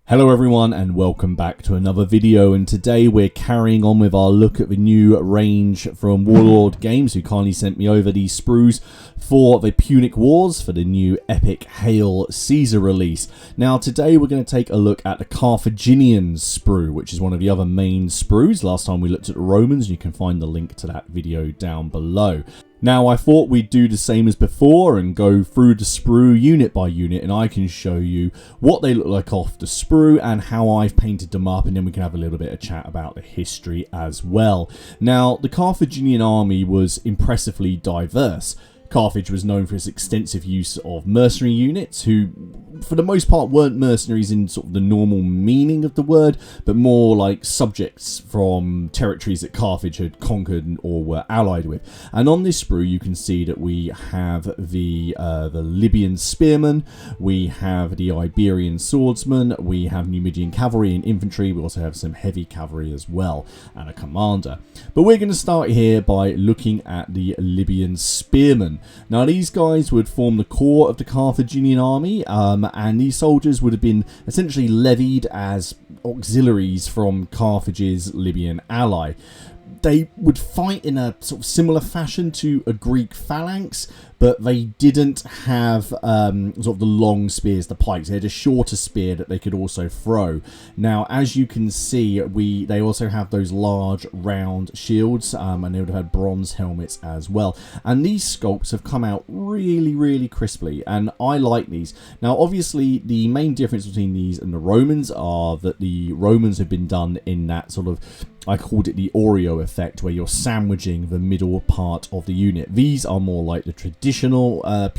Hello everyone and welcome back to another video, and today we're carrying on with our look at the new range from Warlord Games, who kindly sent me over these sprues for the Punic Wars for the new Epic Hail Caesar release. Now today we're going to take a look at the Carthaginian Sprue, which is one of the other main sprues. Last time we looked at the Romans, and you can find the link to that video down below. Now, I thought we'd do the same as before and go through the sprue unit by unit, and I can show you what they look like off the sprue and how I've painted them up, and then we can have a little bit of chat about the history as well. Now, the Carthaginian army was impressively diverse. Carthage was known for its extensive use of mercenary units who, for the most part, weren't mercenaries in sort of the normal meaning of the word, but more like subjects from territories that Carthage had conquered or were allied with. And on this sprue, you can see that we have the Libyan spearmen, we have the Iberian swordsmen, we have Numidian cavalry and infantry, we also have some heavy cavalry as well, and a commander. But we're going to start here by looking at the Libyan spearmen. Now these guys would form the core of the Carthaginian army, and these soldiers would have been essentially levied as auxiliaries from Carthage's Libyan ally. They would fight in a sort of similar fashion to a Greek phalanx, but they didn't have sort of the long spears, the pikes. They had a shorter spear that they could also throw. Now, as you can see, they also have those large round shields, and they would have had bronze helmets as well. And these sculpts have come out really, really crisply, and I like these. Now, obviously, the main difference between these and the Romans are that the Romans have been done in that sort of, I called it the Oreo effect, where you're sandwiching the middle part of the unit. These are more like the traditional Epic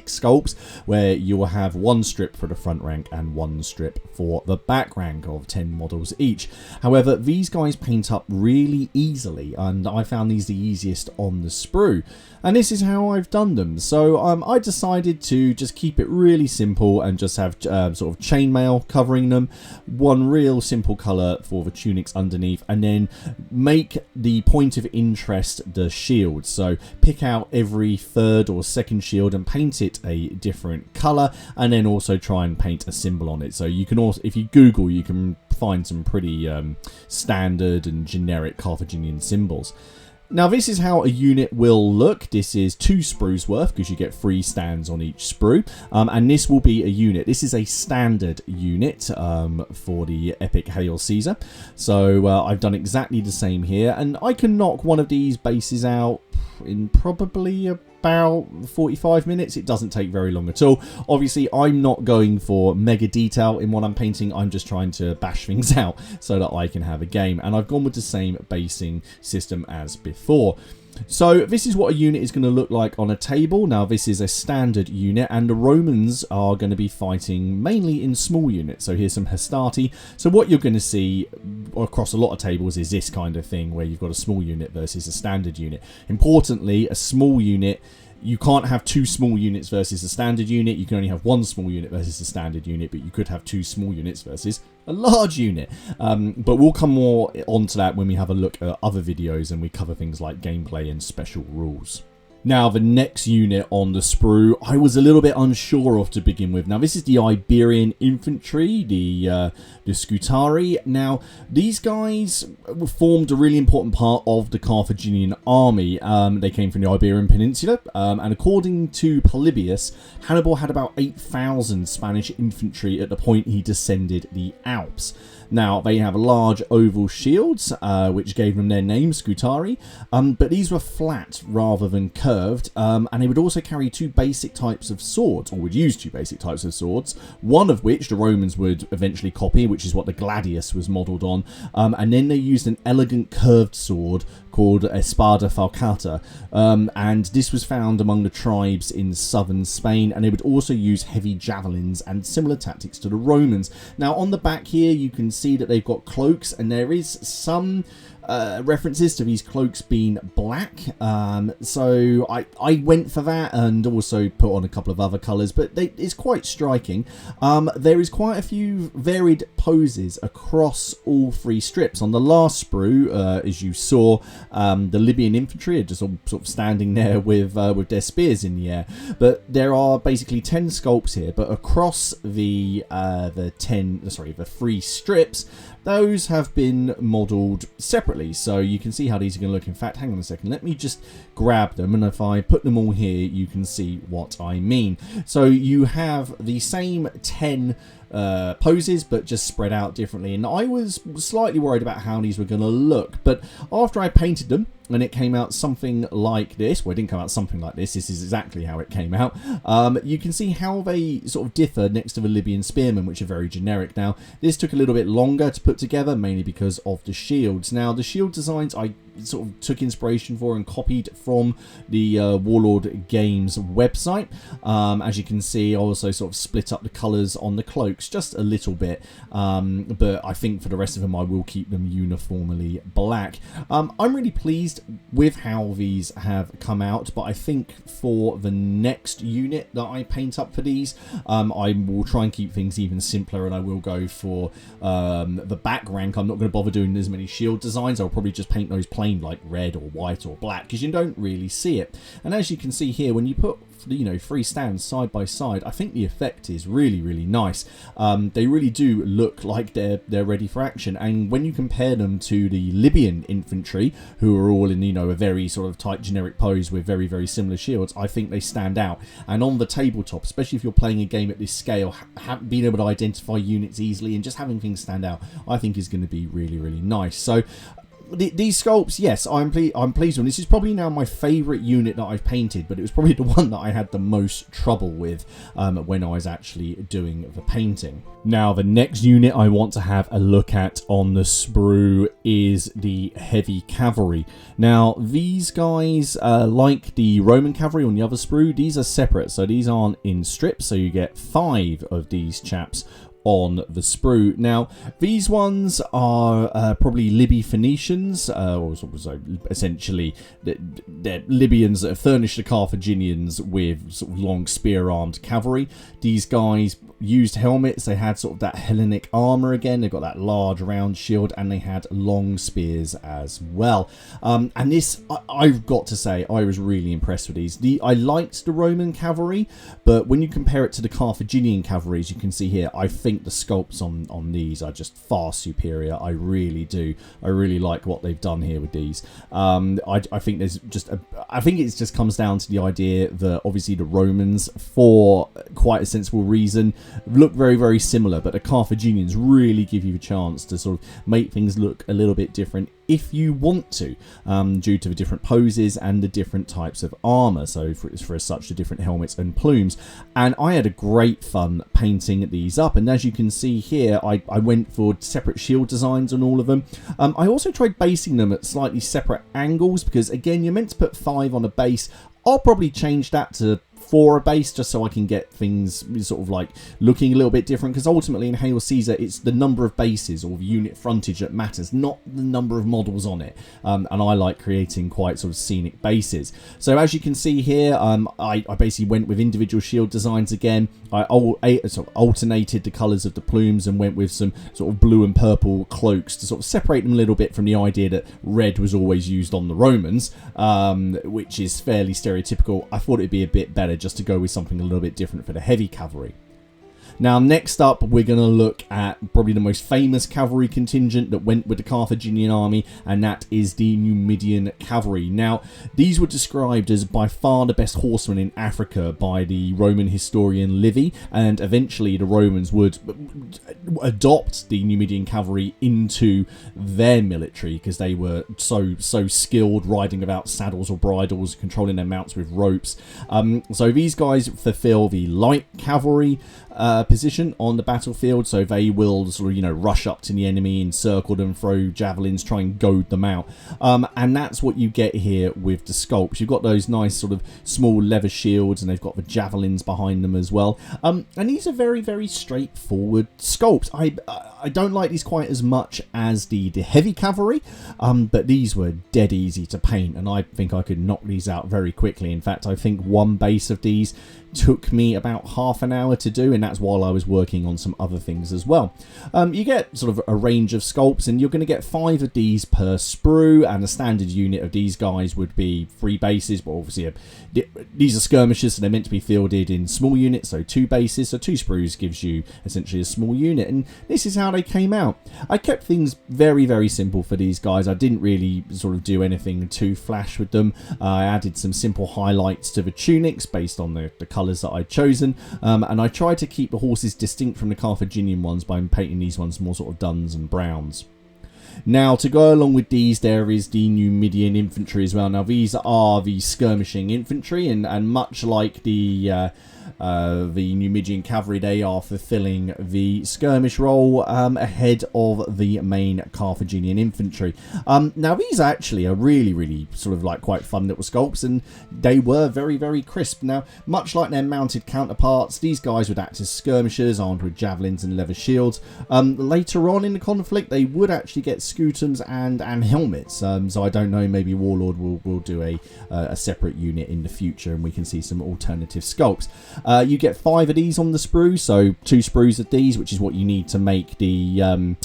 sculpts, where you will have one strip for the front rank and one strip for the back rank of 10 models each. However, these guys paint up really easily, and I found these the easiest on the sprue. And this is how I've done them. So I decided to just keep it really simple and just have sort of chainmail covering them, one real simple colour for the tunics underneath, and then make the point of interest the shield. So pick out every third or second shield and paint it a different colour, and then also try and paint a symbol on it. So you can also, if you Google, you can find some pretty standard and generic Carthaginian symbols. Now this is how a unit will look. This is 2 sprues worth, because you get 3 stands on each sprue, and this will be a unit. This is a standard unit for the Epic Hail Caesar. So I've done exactly the same here, and I can knock one of these bases out in probably about 45 minutes. It doesn't take very long at all. Obviously, I'm not going for mega detail in what I'm painting. I'm just trying to bash things out so that I can have a game. And I've gone with the same basing system as before. So this is what a unit is going to look like on a table. Now this is a standard unit, and the Romans are going to be fighting mainly in small units. So here's some hastati. So what you're going to see across a lot of tables is this kind of thing, where you've got a small unit versus a standard unit. Importantly, a small unit, you can't have 2 small units versus a standard unit. You can only have 1 small unit versus a standard unit, but you could have 2 small units versus a large unit. But we'll come more onto that when we have a look at other videos and we cover things like gameplay and special rules. Now, the next unit on the sprue, I was a little bit unsure of to begin with. Now, this is the Iberian infantry, the Scutari. Now, these guys formed a really important part of the Carthaginian army. They came from the Iberian Peninsula, and according to Polybius, Hannibal had about 8,000 Spanish infantry at the point he descended the Alps. Now, they have large oval shields, which gave them their name, Scutari, but these were flat rather than curved, and they would also carry 2 basic types of swords, or would use 2 basic types of swords, one of which the Romans would eventually copy, which is what the gladius was modelled on, and then they used an elegant curved sword called Espada Falcata, and this was found among the tribes in southern Spain, and they would also use heavy javelins and similar tactics to the Romans. Now on the back here you can see that they've got cloaks, and there is some references to these cloaks being black, so I went for that and also put on a couple of other colours, but it's quite striking. There is quite a few varied poses across all 3 strips. On the last sprue, as you saw, the Libyan infantry are just all sort of standing there with their spears in the air, but there are basically 10 sculpts here, but across the 3 strips, those have been modelled separately, so you can see how these are going to look. In fact, hang on a second, let me just grab them, and if I put them all here, you can see what I mean. So you have the same 10 poses, but just spread out differently, and I was slightly worried about how these were going to look, but after I painted them and it came out something like this, well, it didn't come out something like this, this is exactly how it came out. You can see how they sort of differ next to the Libyan spearmen, which are very generic. Now, this took a little bit longer to put together, mainly because of the shields. Now, the shield designs I sort of took inspiration for and copied from the Warlord Games website. As you can see, I also sort of split up the colours on the cloaks just a little bit, but I think for the rest of them I will keep them uniformly black. I'm really pleased with how these have come out, but I think for the next unit that I paint up for these, I will try and keep things even simpler, and I will go for the back rank. I'm not going to bother doing as many shield designs. I'll probably just paint those plain like red or white or black, because you don't really see it. And as you can see here, when you put 3 stands side by side, I think the effect is really, really nice. They really do look like they're ready for action, and when you compare them to the Libyan infantry, who are all in a very sort of tight generic pose with very, very similar shields, I think they stand out. And on the tabletop, especially if you're playing a game at this scale, being able to identify units easily and just having things stand out, I think is going to be really, really nice. So these sculpts, yes, I'm pleased with. This is probably now my favourite unit that I've painted, but it was probably the one that I had the most trouble with when I was actually doing the painting. Now, the next unit I want to have a look at on the sprue is the heavy cavalry. Now, these guys, like the Roman cavalry on the other sprue, these are separate, so these aren't in strips, so you get 5 of these chaps on the sprue. Now, these ones are probably Libby Phoenicians, or so essentially they're Libyans that have furnished the Carthaginians with sort of long spear-armed cavalry. These guys used helmets. They had sort of that Hellenic armor again. They've got that large round shield, and they had long spears as well. And this, I've got to say, I was really impressed with these. I liked the Roman cavalry, but when you compare it to the Carthaginian cavalry, as you can see here, I think the sculpts on these are just far superior. I really do. I really like what they've done here with these. I think there's just I think it just comes down to the idea that obviously the Romans, for quite a sensible reason, look very, very similar, but the Carthaginians really give you a chance to sort of make things look a little bit different if you want to, due to the different poses and the different types of armor. So for such the different helmets and plumes. And I had a great fun painting these up, and as you can see here, I went for separate shield designs on all of them. I also tried basing them at slightly separate angles, because again, you're meant to put 5 on a base. I'll probably change that to 4 a base, just so I can get things sort of like looking a little bit different, because ultimately in Hail Caesar it's the number of bases or the unit frontage that matters, not the number of models on it, and I like creating quite sort of scenic bases. So as you can see here, I basically went with individual shield designs again. I sort of alternated the colours of the plumes and went with some sort of blue and purple cloaks to sort of separate them a little bit from the idea that red was always used on the Romans, which is fairly stereotypical. I thought it'd be a bit better just to go with something a little bit different for the heavy cavalry. Now, next up, we're going to look at probably the most famous cavalry contingent that went with the Carthaginian army, and that is the Numidian cavalry. Now, these were described as by far the best horsemen in Africa by the Roman historian Livy, and eventually the Romans would adopt the Numidian cavalry into their military, because they were so skilled riding without saddles or bridles, controlling their mounts with ropes. So these guys fulfill the light cavalry position on the battlefield, so they will sort of, you know, rush up to the enemy, encircle them, throw javelins, try and goad them out. And that's what you get here with the sculpts. You've got those nice sort of small leather shields, and they've got the javelins behind them as well. And these are very, very straightforward sculpts. I don't like these quite as much as the heavy cavalry, but these were dead easy to paint, and I think I could knock these out very quickly. In fact, I think one base of these took me about half an hour to do, and that's while I was working on some other things as well. You get sort of a range of sculpts, and you're going to get 5 of these per sprue, and a standard unit of these guys would be 3 bases, but obviously these are skirmishers, so they're meant to be fielded in small units, so 2 bases, so 2 sprues gives you essentially a small unit, and this is how they came out. I kept things very, very simple for these guys. I didn't really sort of do anything too flash with them. I added some simple highlights to the tunics based on the colours that I'd chosen, and I tried to keep the horses distinct from the Carthaginian ones by painting these ones more sort of duns and browns. Now, to go along with these, there is the Numidian infantry as well. Now, these are the skirmishing infantry, and much like the Numidian cavalry, they are fulfilling the skirmish role ahead of the main Carthaginian infantry. Now, these actually are really, really sort of like quite fun little sculpts, and they were very, very crisp. Now, much like their mounted counterparts, these guys would act as skirmishers armed with javelins and leather shields. Later on in the conflict, they would actually get scutums and helmets. So I don't know, maybe Warlord will do a separate unit in the future, and we can see some alternative sculpts. You get 5 of these on the sprue, so 2 sprues of these, which is what you need to make the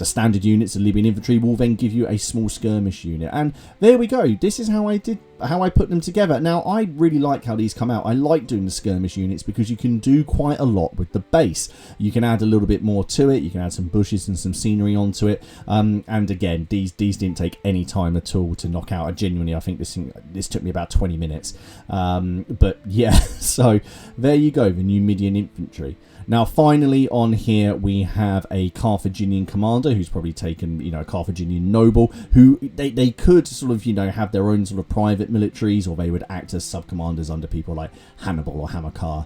standard units. The Libyan infantry will then give you a small skirmish unit, and there we go. This is how I put them together. Now, I really like how these come out. I like doing the skirmish units because you can do quite a lot with the base. You can add a little bit more to it. You can add some bushes and some scenery onto it. And again, these didn't take any time at all to knock out. I think this took me about 20 minutes. But yeah, so there you go, the Numidian infantry. Now, finally on here, we have a Carthaginian commander who's probably taken, you know, a Carthaginian noble, who they could sort of, you know, have their own sort of private militaries, or they would act as sub-commanders under people like Hannibal or Hamilcar.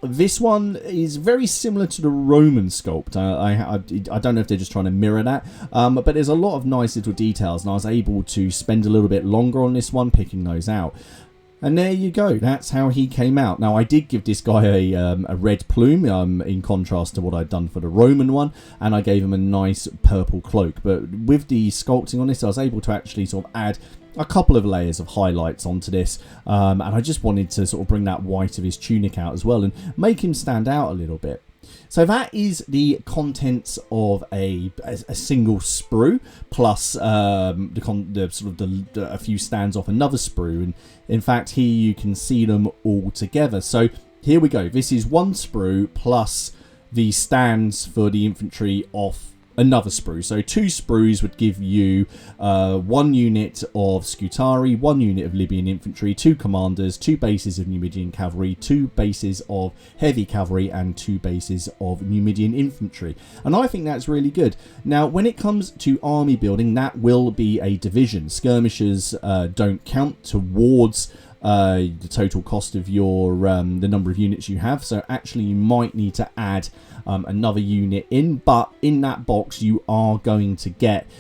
This one is very similar to the Roman sculpt. I don't know if they're just trying to mirror that, but there's a lot of nice little details, and I was able to spend a little bit longer on this one, picking those out. And there you go, that's how he came out. Now, I did give this guy a red plume, in contrast to what I'd done for the Roman one, and I gave him a nice purple cloak. But with the sculpting on this, I was able to actually sort of add a couple of layers of highlights onto this, and I just wanted to sort of bring that white of his tunic out as well, and make him stand out a little bit. So that is the contents of a single sprue, plus a few stands off another sprue, and in fact here you can see them all together. So here we go. This is one sprue plus the stands for the infantry off another sprue. So 2 sprues would give you 1 unit of Scutari, 1 unit of Libyan infantry, 2 commanders, 2 bases of Numidian cavalry, 2 bases of heavy cavalry, and 2 bases of Numidian infantry. And I think that's really good. Now, when it comes to army building, that will be a division. Skirmishers don't count towards the total cost of your the number of units you have, so actually you might need to add another unit in, but in that box you are going to get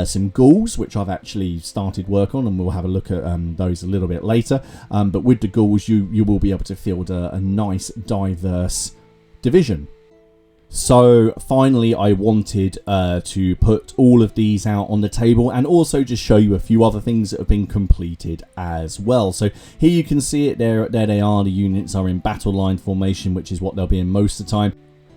some ghouls, which I've actually started work on, and we'll have a look at those a little bit later. But with the ghouls you will be able to field a nice diverse division. So finally, I wanted to put all of these out on the table, and also just show you a few other things that have been completed as well. So here you can see it, there they are. The units are in battle line formation, which is what they'll be in most of the time.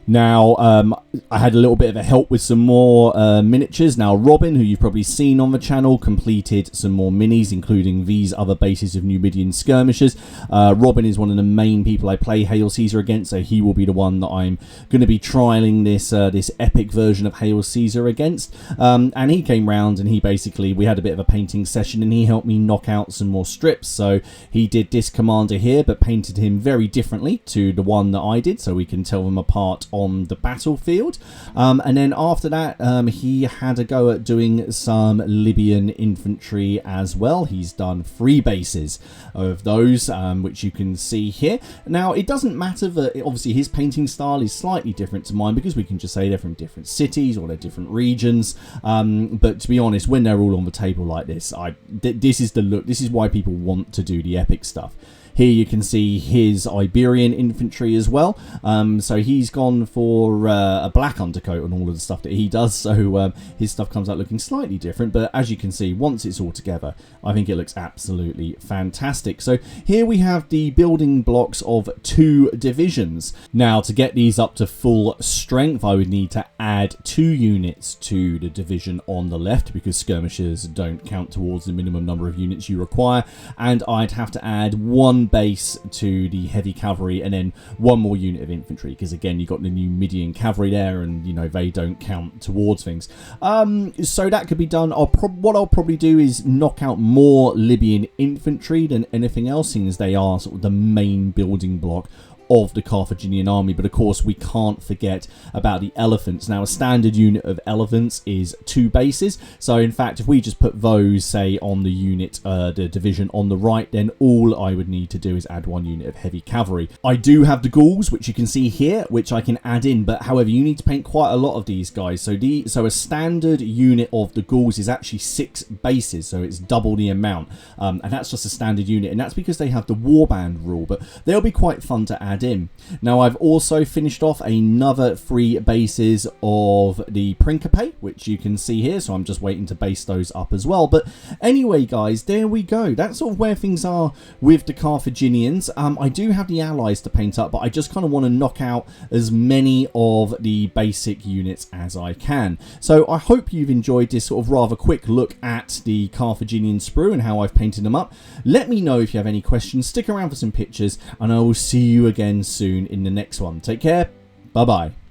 Now, I had a little bit of a help with some more miniatures. Now, Robin, who you've probably seen on the channel, completed some more minis, including these other bases of Numidian skirmishers. Robin is one of the main people I play Hail Caesar against, so he will be the one that I'm going to be trialing this epic version of Hail Caesar against. And he came round, and we had a bit of a painting session, and he helped me knock out some more strips. So he did this commander here, but painted him very differently to the one that I did, so we can tell them apart on the battlefield. And then after that, he had a go at doing some Libyan infantry as well. He's done 3 bases of those, which you can see here. Now, it doesn't matter that obviously his painting style is slightly different to mine, because we can just say they're from different cities or they're different regions. But to be honest, when they're all on the table like this, this is the look. This is why people want to do the epic stuff. Here you can see his Iberian infantry as well. So he's gone for a black undercoat on all of the stuff that he does. So his stuff comes out looking slightly different. But as you can see, once it's all together, I think it looks absolutely fantastic. So here we have the building blocks of 2 divisions. Now, to get these up to full strength, I would need to add 2 units to the division on the left, because skirmishers don't count towards the minimum number of units you require. And I'd have to add 1 base to the heavy cavalry, and then 1 more unit of infantry, because again, you've got the new Median cavalry there, and you know, they don't count towards things. So that could be done. What I'll probably do is knock out more Libyan infantry than anything else, seeing as they are sort of the main building block of the Carthaginian army. But of course, we can't forget about the elephants. Now, a standard unit of elephants is 2 bases. So in fact, if we just put those, say, on the unit, the division on the right, then all I would need to do is add 1 unit of heavy cavalry. I do have the Gauls, which you can see here, which I can add in, but however, you need to paint quite a lot of these guys. So a standard unit of the Gauls is actually 6 bases, so it's double the amount, and that's just a standard unit, and that's because they have the warband rule, but they'll be quite fun to add in. Now, I've also finished off another 3 bases of the Principe, which you can see here, so I'm just waiting to base those up as well. But anyway, guys, there we go. That's sort of where things are with the Carthaginians. I do have the allies to paint up, but I just kind of want to knock out as many of the basic units as I can. So I hope you've enjoyed this sort of rather quick look at the Carthaginian Sprue and how I've painted them up. Let me know if you have any questions. Stick around for some pictures, and I will see you again soon in the next one. Take care. Bye bye.